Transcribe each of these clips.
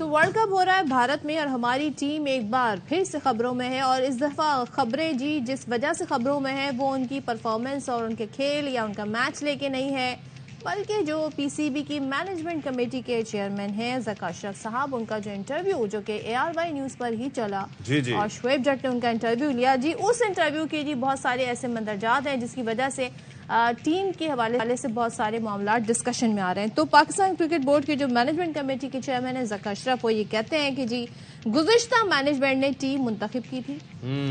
World cup ہو رہا ہے بھارت میں اور ہماری ٹیم ایک بار پھر سے خبروں میں ہے، اور اس دفعہ خبریں جس وجہ سے خبروں میں ہے وہ ان کی پرفارمنس اور ان کے کھیل یا ان کا میچ لے کے نہیں ہے، بلکہ جو پی سی بی کی مینجمنٹ کمیٹی کے چیئرمین ہیں ذکا اشرف صاحب، ان کا جو انٹرویو جو کہ ARY نیوز پر ہی چلا اور شعیب جٹ نے ان کا انٹرویو لیا اس انٹرویو کے بہت سارے ایسے مندرجات ہیں جس کی وجہ سے ٹیم کے حوالے سے بہت سارے معاملات ڈسکشن میں آ رہے ہیں۔ تو پاکستان کرکٹ بورڈ کے جو مینجمنٹ کمیٹی کے چیئرمین ہیں ذکا اشرف، وہ یہ کہتے ہیں کہ گزشتہ مینجمنٹ نے ٹیم منتخب کی تھی،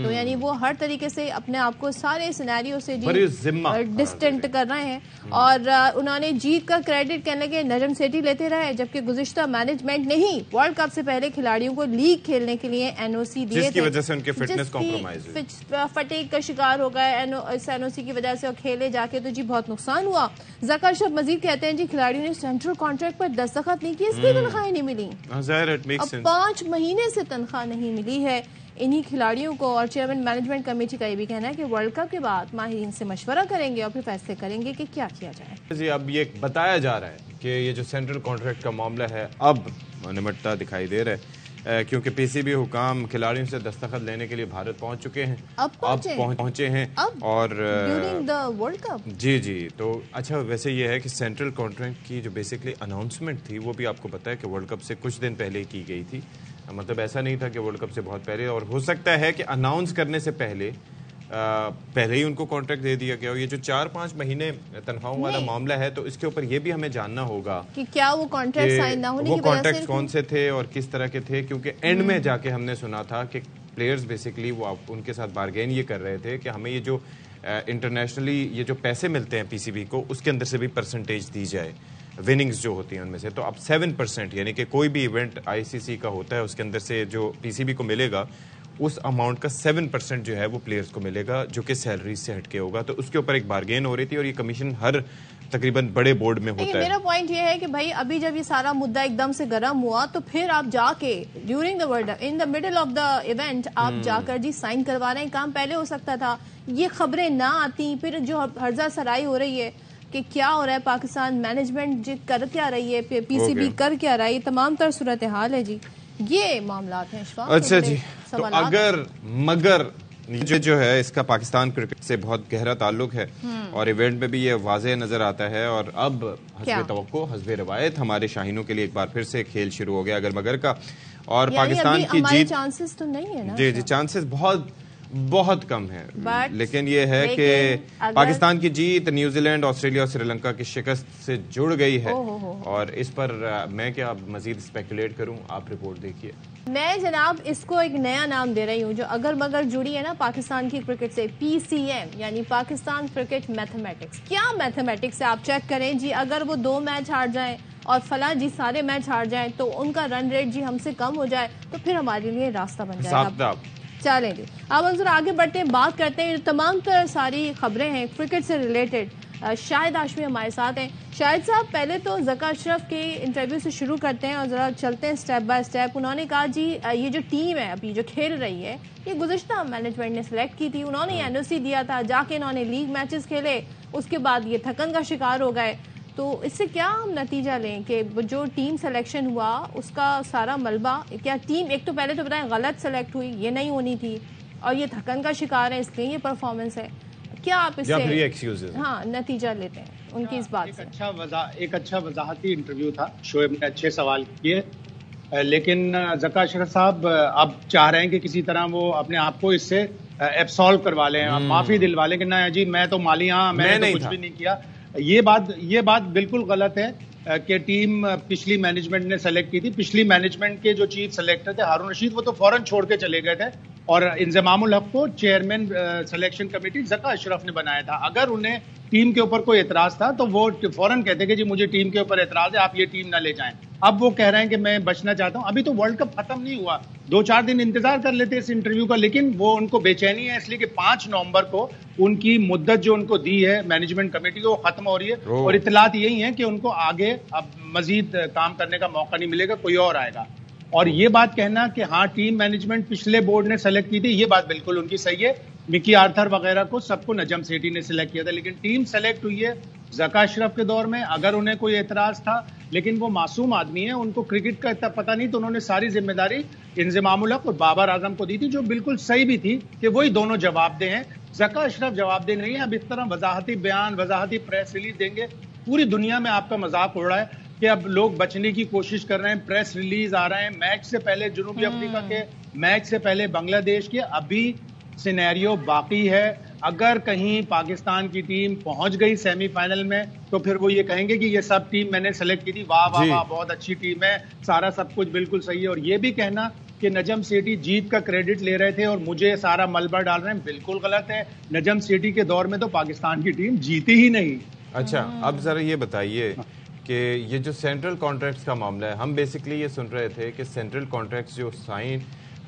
تو یعنی وہ ہر طریقے سے اپنے آپ کو سارے سینیریو سے ڈسٹنٹ کر رہے ہیں، اور انہوں نے جیت کا کریڈٹ کہنے کے نجم سیٹھی لیتے رہے، جبکہ گزشتہ مینجمنٹ نے ہی ورلڈ کپ سے پہلے کھلاڑیوں کو لیگ کھیلنے کے لیے NOC دیے تھے، جس کی وجہ سے ان کی فٹنس کمپرومائز ہوئی، فٹیگ کا شکار ہو گئے اس NOC کی وجہ سے، اور کھیلے جا کے تو بہت نقصان ہوا۔ ذکا اشرف مزید کہتے ہیں کھلاڑیوں نے سینٹرل کانٹریکٹ پر دستخط نہیں کیے، اس کی تنخواہیں نہیں ملی، اب 5 مہینے سے تنخواہ نہیں ملی ہے انہی کھلاڑیوں کو، اور چیئرمین مینجمنٹ کمیٹی کا یہ بھی کہنا ہے کہ ورلڈ کپ کے بعد ماہرین سے مشورہ کریں گے اور پھر فیصلے کریں گے کہ کیا کیا جائے۔ اب یہ بتایا جا رہا ہے کہ یہ جو سینٹرل کانٹریکٹ کا معاملہ ہے اب نمٹتا دکھائی دے رہا ہے، کیونکہ پی سی بی حکام کھلاڑیوں سے دستخط لینے کے لیے بھارت پہنچ چکے ہیں، اب پہنچے ہیں، اور جی تو اچھا ویسے یہ ہے کہ سینٹرل کانٹریکٹ کی جو بیسکلی اناؤنسمنٹ تھی وہ بھی آپ کو پتا ہے کہ ورلڈ کپ سے کچھ دن پہلے کی گئی تھی، مطلب ایسا نہیں تھا کہ ورلڈ کپ سے بہت پہلے، اور ہو سکتا ہے کہ اناؤنس کرنے سے پہلے ہی ان کو کانٹریکٹ دے دیا گیا ہو۔ یہ جو 4-5 مہینے تنخواہوں والا معاملہ ہے تو اس کے اوپر یہ بھی ہمیں جاننا ہوگا کہ کیا وہ کانٹریکٹ سائن نہ ہونے کی وجہ سے، وہ کانٹریکٹ کون سے تھے اور کس طرح کے تھے، کیونکہ اینڈ میں جا کے ہم نے سنا تھا کہ پلیئرز بیسکلی وہ ان کے ساتھ بارگین یہ کر رہے تھے کہ ہمیں یہ جو انٹرنیشنلی یہ جو پیسے ملتے ہیں پی سی بی کو، اس کے اندر سے بھی پرسنٹیج دی جائے، وننگز جو ہوتی ہیں ان میں سے، تو اب 7%، یعنی کہ کوئی بھی ایونٹ ICC کا ہوتا ہے اس کے اندر سے جو پی سی بی کو ملے گا اس اماؤنٹ کا 7% جو ہے وہ پلیئرز کو ملے گا، جو کہ سیلریز سے ہٹ کے ہوگا، تو اس کے اوپر ایک بارگین ہو رہی تھی، اور یہ کمیشن ہر تقریباً بڑے بورڈ میں ہوتا ہے۔ میرا پوائنٹ یہ ہے کہ بھائی ابھی جب یہ سارا مدعا ایک دم سے گرم ہوا تو پھر آپ جا کے during the world in the middle of the event آپ جا کر سائن کروا رہے ہیں، کام پہلے ہو سکتا تھا، یہ خبریں نہ آتی، پھر جو ہرزہ سرائی ہو رہی ہے کہ کیا ہو رہا ہے، پاکستان مینجمنٹ کر کیا رہی ہے، پی سی بی کر کیا رہا ہے، یہ تمام تر صورتحال ہے یہ معاملات ہیں۔ اچھا تو اگر مگر جو ہے اس کا پاکستان کرکٹ سے بہت گہرا تعلق ہے، اور ایونٹ میں بھی یہ واضح نظر آتا ہے، اور اب حسب توقع حسب روایت ہمارے شاہینوں کے لیے ایک بار پھر سے کھیل شروع ہو گیا اگر مگر کا، اور پاکستان کی جیت، چانسز تو نہیں ہے نا، جی چانسز بہت کم ہے، لیکن یہ ہے کہ پاکستان کی جیت نیوزی لینڈ، آسٹریلیا اور سری لنکا کی شکست سے جڑ گئی ہے، اور اس پر میں کیا مزید اسپیکولیٹ کروں، آپ رپورٹ دیکھیے۔ میں جناب اس کو ایک نیا نام دے رہی ہوں جو اگر مگر جڑی ہے نا پاکستان کی کرکٹ سے، PCM یعنی پاکستان کرکٹ میتھمیٹکس۔ کیا میتھمیٹکس ہے آپ چیک کریں اگر وہ 2 میچ ہار جائیں اور فلاں سارے میچ ہار جائیں تو ان کا رن ریٹ ہم سے کم ہو جائے تو پھر ہمارے لیے راستہ بن جائے گا۔ چلیں اب ہم ذرا آگے بڑھتے ہیں، بات کرتے ہیں تمام تر ساری خبریں ہیں کرکٹ سے ریلیٹڈ۔ شاہد ہاشمی ہمارے ساتھ ہیں۔ شاہد صاحب پہلے تو ذکا اشرف کے انٹرویو سے شروع کرتے ہیں اور ذرا چلتے ہیں سٹیپ بائی سٹیپ۔ انہوں نے کہا یہ جو ٹیم ہے ابھی جو کھیل رہی ہے یہ گزشتہ مینجمنٹ نے سلیکٹ کی تھی، انہوں نے NOC دیا تھا، جا کے انہوں نے لیگ میچز کھیلے، اس کے بعد یہ تھکن کا شکار ہو گئے، تو اس سے کیا ہم نتیجہ لیں کہ جو ٹیم سلیکشن ہوا اس کا سارا ملبہ، کیا ٹیم ایک تو پہلے تو بتائیں غلط سلیکٹ ہوئی، یہ نہیں ہونی تھی، اور یہ تھکن کا شکار ہے اس لیے یہ پرفارمنس ہے، کیا آپ اس سے نتیجہ لیتے ہیں ان کی اس بات سے؟ ایک اچھا وضاحتی انٹرویو تھا، شعیب نے اچھے سوال کیے، لیکن ذکا اشرف صاحب اب چاہ رہے ہیں کہ کسی طرح وہ اپنے آپ کو اس سے ایبسالو کروا لیں، معافی دلوا لیں کہ نہ جی میں تو مالی میں نے کچھ بھی نہیں کیا۔ یہ بات بالکل غلط ہے کہ ٹیم پچھلی مینجمنٹ نے سلیکٹ کی تھی، پچھلی مینجمنٹ کے جو چیف سلیکٹر تھے ہارون رشید وہ تو فوراً چھوڑ کے چلے گئے تھے، اور انضمام الحق کو چیئرمین سلیکشن کمیٹی ذکا اشرف نے بنایا تھا۔ اگر انہیں ٹیم کے اوپر کوئی اعتراض تھا تو وہ فوراً کہتے کہ جی مجھے ٹیم کے اوپر اعتراض ہے، آپ یہ ٹیم نہ لے جائیں۔ اب وہ کہہ رہے ہیں کہ میں بچنا چاہتا ہوں، ابھی تو ورلڈ کپ ختم نہیں ہوا، 2-4 دن انتظار کر لیتے اس انٹرویو کا، لیکن وہ ان کو بے چینی ہے اس لیے کہ 5 نومبر کو ان کی مدت جو ان کو دی ہے مینجمنٹ کمیٹی کو وہ ختم ہو رہی ہے، اور اطلاعات یہی ہیں کہ ان کو آگے اب مزید کام کرنے کا موقع نہیں ملے گا، کوئی اور آئے گا۔ اور یہ بات کہنا کہ ہاں ٹیم مینجمنٹ پچھلے بورڈ نے سلیکٹ کی تھی، یہ بات بالکل ان کی صحیح ہے، مکی آرتھر وغیرہ کو سب کو نجم سیٹھی نے سلیکٹ کیا تھا، لیکن ٹیم سلیکٹ ہوئی ہے ذکا اشرف کے دور میں۔ اگر انہیں کوئی اعتراض تھا لیکن وہ معصوم آدمی ہیں, ان کو کرکٹ کا اتنا پتہ نہیں, تو انہوں نے ساری ذمہ داری انضمام الحق اور بابر اعظم کو دی تھی, جو بالکل صحیح بھی تھی کہ وہی دونوں جواب دہ ہیں. ذکا اشرف جواب دہ نہیں ہے. اب اس طرح وضاحتی بیان, وضاحتی پریس ریلیز دیں گے, پوری دنیا میں آپ کا مذاق اڑ رہا ہے کہ اب لوگ بچنے کی کوشش کر رہے ہیں, پریس ریلیز آ رہے ہیں میچ سے پہلے جنوبی افریقہ کے, میچ سے پہلے بنگلہ دیش کے. ابھی سینیریو باقی ہے. اگر کہیں پاکستان کی ٹیم پہنچ گئی سیمی فائنل میں تو پھر وہ یہ کہیں گے کہ یہ سب ٹیم میں نے سلیکٹ کی تھی, واہ واہ واہ بہت اچھی ٹیم ہے, سارا سب کچھ بالکل صحیح ہے. اور یہ بھی کہنا کہ نجم سیٹھی جیت کا کریڈٹ لے رہے تھے اور مجھے سارا ملبہ ڈال رہے ہیں, بالکل غلط ہے. نجم سیٹھی کے دور میں تو پاکستان کی ٹیم جیتی ہی نہیں. اچھا, اب ذرا یہ بتائیے کہ یہ جو سینٹرل کانٹریکٹس کا معاملہ ہے, ہم بیسکلی یہ سن رہے تھے کہ سینٹرل کانٹریکٹس جو سائن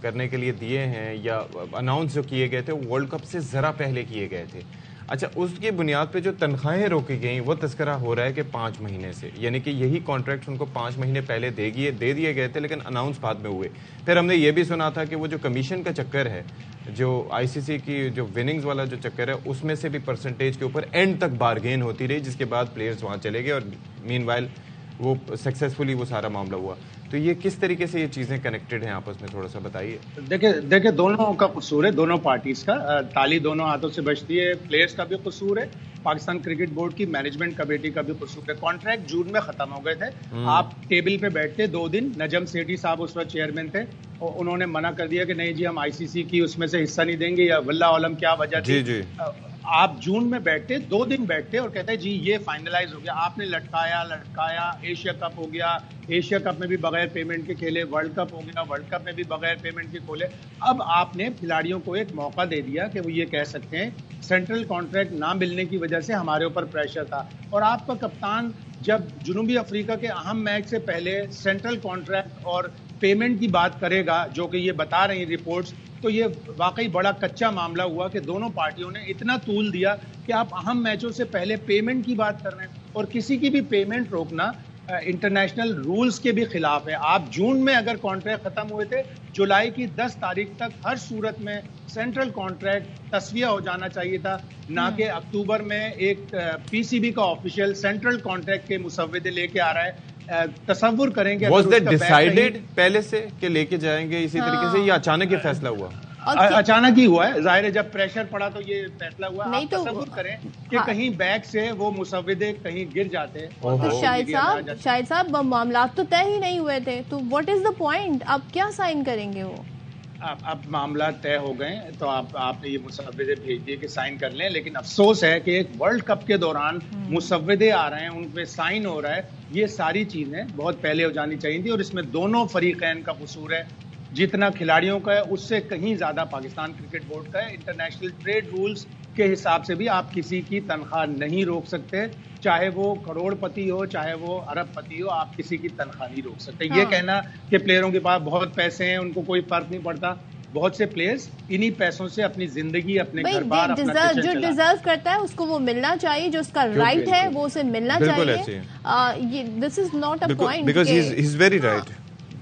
کرنے کے لیے دیے ہیں یا اناؤنس جو کیے گئے تھے ورلڈ کپ سے ذرا پہلے کیے گئے تھے. اچھا, اس کی بنیاد پہ جو تنخواہیں روکی گئیں وہ تذکرہ ہو رہا ہے کہ 5 مہینے سے, یعنی کہ یہی کانٹریکٹ ان کو 5 مہینے پہلے دے دیے گئے تھے, لیکن اناؤنس بعد میں ہوئے. پھر ہم نے یہ بھی سنا تھا کہ وہ جو کمیشن کا چکر ہے, جو آئی سی سی کی جو وننگز والا جو چکر ہے, اس میں سے بھی پرسنٹیج کے اوپر اینڈ تک بارگین ہوتی رہی, جس کے بعد پلیئرز وہاں چلے گئے اور مین وائل وہ سکسیزفلی وہ سارا معاملہ ہوا. تو یہ کس طریقے سے یہ چیزیں کنیکٹڈ ہیں آپس میں, تھوڑا سا بتائیے. دیکھیں دونوں کا قصور ہے, دونوں پارٹیز کا. تالی دونوں ہاتھوں سے بچتی ہے. پلیئرز کا بھی قصور ہے, پاکستان کرکٹ بورڈ کی مینجمنٹ کمیٹی کا بھی قصور ہے. کانٹریکٹ جون میں ختم ہو گئے تھے. آپ ٹیبل پہ بیٹھتے 2 دن, نجم سیٹھی صاحب اس وقت چیئرمین تھے, انہوں نے منع کر دیا کہ نہیں جی ہم آئی سی سی کی اس میں سے حصہ نہیں دیں گے, یا واللہ عالم کیا وجہ تھی. آپ جون میں بیٹھتے 2 دن بیٹھتے اور کہتے جی یہ فائنلائز ہو گیا. آپ نے لٹکایا, ایشیا کپ ہو گیا, ایشیا کپ میں بھی بغیر پیمنٹ کے کھیلے, ورلڈ کپ ہو گیا, ورلڈ کپ میں بھی بغیر پیمنٹ کے کھولے. اب آپ نے کھلاڑیوں کو ایک موقع دے دیا کہ وہ یہ کہہ سکتے ہیں سینٹرل کانٹریکٹ نہ ملنے کی وجہ سے ہمارے اوپر پریشر تھا. اور آپ کا کپتان جب جنوبی افریقہ کے اہم میچ سے پہلے سینٹرل کانٹریکٹ اور پیمنٹ کی بات کرے گا, جو کہ یہ بتا رہی رپورٹس, تو یہ واقعی بڑا کچا معاملہ ہوا کہ دونوں پارٹیوں نے اتنا طول دیا کہ آپ اہم میچوں سے پہلے پیمنٹ کی بات کر رہے ہیں. اور کسی کی بھی پیمنٹ روکنا انٹرنیشنل رولز کے بھی خلاف ہے. آپ جون میں اگر کانٹریکٹ ختم ہوئے تھے, جولائی کی 10 تاریخ تک ہر صورت میں سینٹرل کانٹریکٹ تصفیہ ہو جانا چاہیے تھا, نہ کہ اکتوبر میں ایک پی سی بی کا آفیشیل سینٹرل کانٹریکٹ کے مسودے لے کے آ رہا ہے. تصور کریں گے واز دیٹ ڈیسائیڈڈ پہلے سے کہ لے کے جائیں گے اسی طریقے سے, یا اچانک یہ فیصلہ ہوا؟ اچانک ہی ہوا ہے, ظاہر ہے جب پریشر پڑا تو یہ فیصلہ ہوا. آپ تصور کریں کہ کہیں بیک سے وہ مسودے کہیں گر جاتے. تو شاہد صاحب معاملات تو طے ہی نہیں ہوئے تھے, تو واٹ از دا پوائنٹ, اب کیا سائن کریں گے وہ؟ اب معاملات طے ہو گئے تو آپ نے یہ مسودے بھیج دیے کہ سائن کر لیں, لیکن افسوس ہے کہ ایک ورلڈ کپ کے دوران مسودے آ رہے ہیں, ان پہ سائن ہو رہا ہے. یہ ساری چیزیں بہت پہلے ہو جانی چاہیے تھی, اور اس میں دونوں فریقین کا قصور ہے. جتنا کھلاڑیوں کا ہے اس سے کہیں زیادہ پاکستان کرکٹ بورڈ کا ہے. انٹرنیشنل ٹریڈ رولز کے حساب سے بھی آپ کسی کی تنخواہ نہیں روک سکتے, چاہے وہ کروڑ پتی ہو چاہے وہ ارب پتی ہو, آپ کسی کی تنخواہ نہیں روک سکتے. یہ کہنا کہ پلیئروں کے پاس بہت پیسے ہیں ان کو کوئی فرق نہیں پڑتا, بہت سے پلیئرز انہی پیسوں سے اپنی زندگی, اپنے گھر بار, اپنا جو ڈیزرو کرتا ہے اس کو وہ ملنا چاہیے, جو اس کا رائٹ ہے وہ اسے ملنا چاہیے. This is not a point, because he is very right,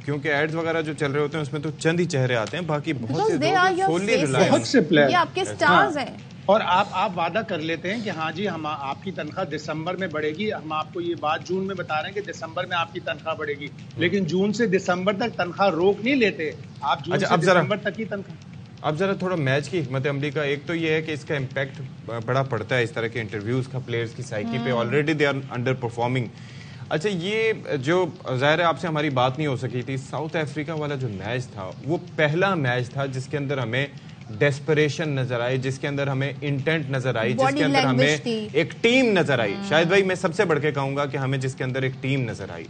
کیونکہ ایڈز وغیرہ جو چل رہے ہوتے ہیں اس میں تو چند ہی چہرے آتے ہیں, باقی بہت سے پلیئر یہ آپ کے سٹارز ہیں. اور آپ وعدہ کر لیتے ہیں کہ ہاں جی ہم آپ کی تنخواہ دسمبر میں بڑھے گی, ہم آپ کو یہ بات جون میں بتا رہے ہیں کہ دسمبر میں آپ کی تنخواہ بڑھے گی, لیکن جون سے دسمبر تک تنخواہ روک نہیں لیتے آپ, جون سے دسمبر تک کی تنخواہ. اب ذرا تھوڑا میچ کی حکمت عملی کا, ایک تو یہ ہے کہ اس کا امپیکٹ بڑا پڑتا ہے اس طرح کے انٹرویوز کا پلیئرز کی سائیکی پہ, already they are under performing. اچھا, یہ جو ظاہر ہے آپ سے ہماری بات نہیں ہو سکی تھی, ساؤتھ افریقہ والا جو میچ تھا وہ پہلا میچ تھا جس کے اندر ہمیں ڈیسپریشن نظر آئی, جس کے اندر ہمیں انٹینٹ نظر آئی, جس کے اندر ہمیں ایک ٹیم نظر آئی. شاید بھائی میں سب سے بڑھ کے کہوں گا کہ ہمیں جس کے اندر ایک ٹیم نظر آئی.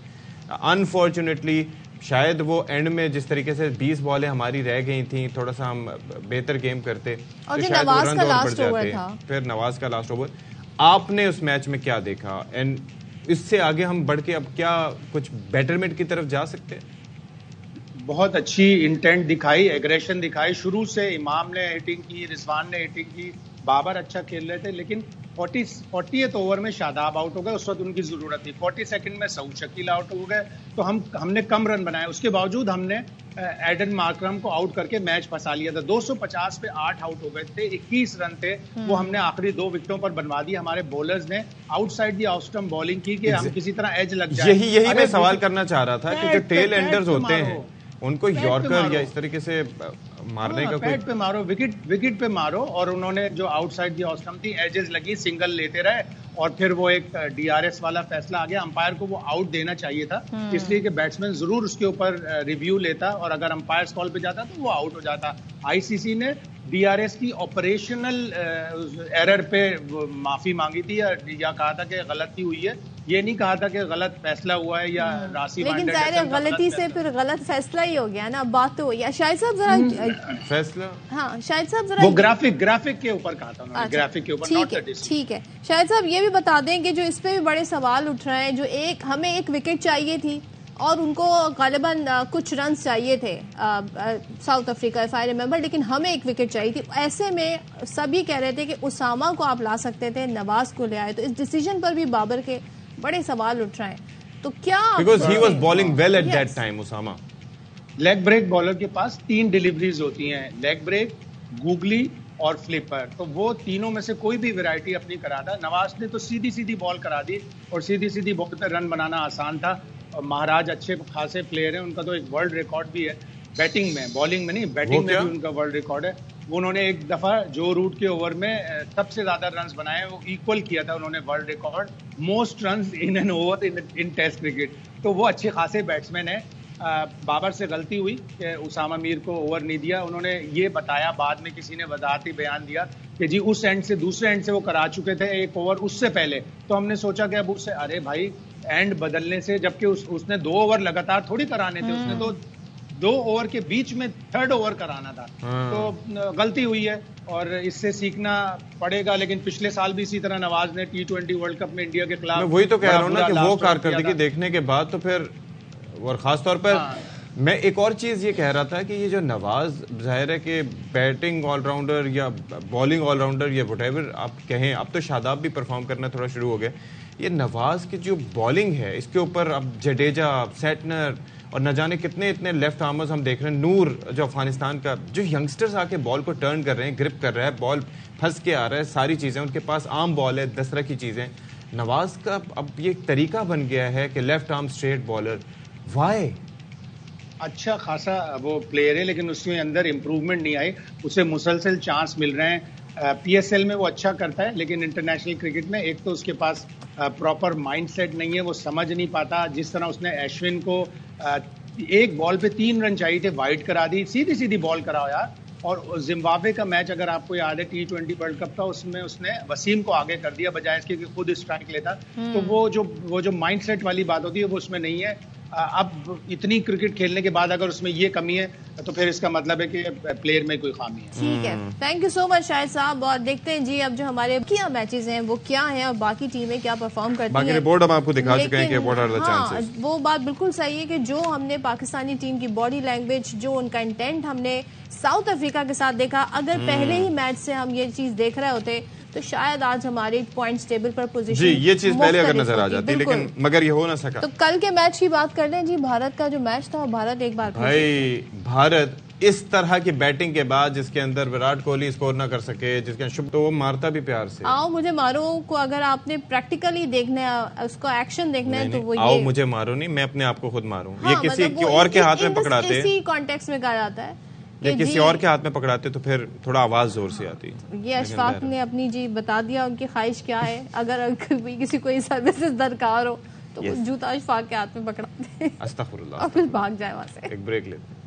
انفارچونیٹلی شاید وہ اینڈ میں جس طریقے سے 20 بالیں ہماری رہ گئی تھیں, تھوڑا سا ہم بہتر گیم کرتے تو شاید وہ رن اور بڑھ جاتے. پھر نواز کا لاسٹ اوور. آپ نے اس میچ میں کیا دیکھا, اینڈ اس سے آگے ہم بڑھ کے اب کیا کچھ بیٹرمنٹ کی طرف جا سکتے ہیں؟ بہت اچھی انٹینٹ دکھائی, ایگریشن دکھائی. شروع سے امام نے ہیٹنگ کی, رضوان نے ہیٹنگ کی, بابر اچھا کھیل رہے تھے, لیکن 40th اوور میں شاداب آؤٹ ہو گئے, اس وقت ان کی ضرورت تھی. 42nd میں سعود شکیل آؤٹ ہو گئے, تو ہم نے کم رن بنائے. اس کے باوجود ہم نے ایڈن مارکرم کو آؤٹ کر کے میچ پھنسا لیا تھا. 250 پہ 8 آؤٹ ہو گئے تھے, 21 رن تھے, وہ ہم نے آخری 2 وکٹوں پر بنوا دی. ہمارے بولرز نے outside the off stump bowling کی کہ ہم کسی طرح ایج لگ جائے. یہی میں سوال کرنا چاہ رہا تھا کہ جو ٹیل اینڈرز ہوتے ہیں ان کو یارکر یا اس طریقے سے مارنے کا پیڈ پہ مارو, وکٹ پہ مارو. اور انہوں نے جو outside the off stump تھی, ایجز لگی, سنگل لیتے رہے, اور پھر وہ ایک ڈی آر ایس والا فیصلہ آ گیا. امپائر کو وہ آؤٹ دینا چاہیے تھا, اس لیے کہ بیٹسمین ضرور اس کے اوپر ریویو لیتا, اور اگر امپائر کال پہ جاتا تو وہ آؤٹ ہو جاتا. آئی سی سی نے ڈی آر ایس کی آپریشنل ایرر پہ معافی مانگی تھی, یا کہا تھا کہ غلطی ہوئی ہے. یہ نہیں کہا تھا کہ غلط فیصلہ ہوا ہے یا راسی, لیکن ظاہر غلطی سے پھر غلط فیصلہ ہی ہو گیا نا, بات تو ہوئی. شاہد صاحب ذرا فیصلہ, ہاں شاہد صاحب ذرا وہ گرافک کے اوپر کہا تھا انہوں نے, گرافک کے اوپر. ٹھیک ہے شاہد صاحب یہ بھی بتا دیں کہ جو اس پہ بھی بڑے سوال اٹھ رہے ہیں, جو ہمیں ایک وکٹ چاہیے تھی اور ان کو غالباً کچھ رنز چاہیے تھے South Africa if I remember, لیکن ہمیں ایک وکٹ چاہیے تھی. ایسے میں سبھی کہہ رہے تھے کہ اسامہ کو آپ لا سکتے تھے, نواز کو لے آئے. تو اس ڈیسیجن پر بھی بابر کے بڑے سوال اٹھ رہے ہیں. تو کیا because he was bowling well at that time, Osama. Leg break bowler کے پاس 3 ڈیلیوریز ہوتی ہیں, لیگ بریک, گوگلی اور فلپر. تو وہ تینوں میں سے کوئی بھی ویرائٹی اپنی کراتا. نواز نے تو سیدھی بال کرا دی, اور سیدھی بال پہ رن بنانا آسان تھا. مہاراج اچھے خاصے پلیئر ہیں, ان کا تو ایک ورلڈ ریکارڈ بھی ہے بیٹنگ میں, بالنگ میں نہیں, بیٹنگ میں بھی ان کا ورلڈ ریکارڈ ہے. انہوں نے ایک دفعہ جو روٹ کے اوور میں سب سے زیادہ رنز بنائے, وہ ایکول کیا تھا انہوں نے world record, most runs in an over in test cricket. تو وہ اچھے خاصے بیٹسمین ہیں. بابر سے غلطی ہوئی کہ اسامہ میر کو اوور نہیں دیا. انہوں نے یہ بتایا, بعد میں کسی نے وضاحتی بیان دیا کہ جی اس اینڈ سے دوسرے اینڈ سے وہ کرا چکے تھے ایک اوور اس سے پہلے. تو ہم نے سوچا کہ اب اس سے, ارے بھائی اینڈ بدلنے سے, جبکہ اس نے 2 اوور لگاتار تھوڑی کرانے تھے, اس نے تو 2 اوور کے بیچ میں 3rd اوور کرانا تھا. تو غلطی ہوئی ہے اور اس سے سیکھنا پڑے گا. لیکن پچھلے سال بھی اسی طرح نواز نے T20 ورلڈ کپ میں انڈیا کے خلاف, وہی تو کہہ رہا ہوں نا کہ وہ کارکردگی دیکھنے کے بعد تو پھر, اور خاص طور پر میں ایک اور چیز یہ کہہ رہا تھا کہ یہ جو نواز, ظاہر ہے کہ بیٹنگ آل راؤنڈر یا بالنگ آل راؤنڈر یا وٹ ایور آپ کہیں, اب تو شاداب بھی پرفارم کرنا تھوڑا شروع ہو گیا. یہ نواز کی جو بالنگ ہے اس کے اوپر اب جڈیجا, سیٹنر اور نہ جانے کتنے اتنے لیفٹ آرمرز ہم دیکھ رہے ہیں. نور جو افغانستان کا, جو ینگسٹرز آ کے بال کو ٹرن کر رہے ہیں, گرپ کر رہا ہے, بال پھنس کے آ رہا ہے, ساری چیزیں ان کے پاس, عام بال ہے, 10 طرح کی چیزیں. نواز کا اب یہ ایک طریقہ بن گیا ہے کہ لیفٹ آرم اسٹریٹ بالر. وائی اچھا خاصا وہ پلیئر ہے, لیکن اس میں اندر امپروومنٹ نہیں آئی. اسے مسلسل چانس مل رہے ہیں. پی ایس ایل میں وہ اچھا کرتا ہے, لیکن انٹرنیشنل کرکٹ میں ایک تو اس کے پاس پراپر مائنڈ سیٹ نہیں ہے, وہ سمجھ نہیں پاتا. جس طرح اس نے ایشون کو ایک بال پہ 3 رن چاہیے تھے, وائڈ کرا دی, سیدھی بال کراؤ یار. اور زمبابوے کا میچ اگر آپ کو یاد ہے T20 ورلڈ کپ کا, اس میں اس نے وسیم کو آگے کر دیا بجائے اس کے کہ خود اسٹرائک لیتا. تو وہ جو مائنڈ سیٹ والی بات ہوتی ہے وہ اس میں نہیں ہے. اب اتنی کرکٹ کھیلنے کے بعد اگر اس میں یہ کمی ہے تو پھر اس کا مطلب ہے کہ پلیئر میں کوئی خامی ہے. ٹھیک ہے, تھینک یو سو مچ شاہد صاحب. اور دیکھتے ہیں جی اب جو ہمارے کیا میچز ہیں وہ کیا ہیں اور باقی ٹیمیں کیا پرفارم کرتی ہیں. باقی رپورٹ ہم آپ کو دکھا چکے ہیں کہ واٹ آر دی چانسز. وہ بات بالکل صحیح ہے کہ جو ہم نے پاکستانی ٹیم کی باڈی لینگویج, جو ان کا انٹینٹ ہم نے ساؤتھ افریقہ کے ساتھ دیکھا, اگر پہلے ہی میچ سے ہم یہ چیز دیکھ رہے ہوتے تو شاید آج ہماری پوائنٹس ٹیبل پر پوزیشن, جی یہ چیز پہلے اگر نظر آ جاتی, لیکن مگر یہ ہو نہ سکا. تو کل کے میچ کی بات کر لیں جی. بھارت کا جو میچ تھا, بھارت ایک بار بھائی بھارت اس طرح کی بیٹنگ کے بعد جس کے اندر وراٹ کوہلی اسکور نہ کر سکے, جس کے تو وہ مارتا بھی پیار سے. آؤ مجھے مارو کو اگر آپ نے پریکٹیکلی دیکھنا ہے, اس کو ایکشن دیکھنا ہے, تو وہ آؤ مجھے مارو نہیں, میں اپنے آپ کو خود ماروں. یہ کسی اور کے ہاتھ میں پکڑاتے, اسی کانٹیکسٹ میں کہا جاتا ہے, یا کسی اور کے ہاتھ میں پکڑاتے تو پھر تھوڑا آواز زور سے آتی. یہ اشفاق نے اپنی جی بتا دیا ان کی خواہش کیا ہے. اگر کسی کو سروسز درکار ہو تو جوتا اشفاق کے ہاتھ میں پکڑاتے, استغفر اللہ, اور پھر بھاگ جائے وہاں سے. ایک بریک لیتے.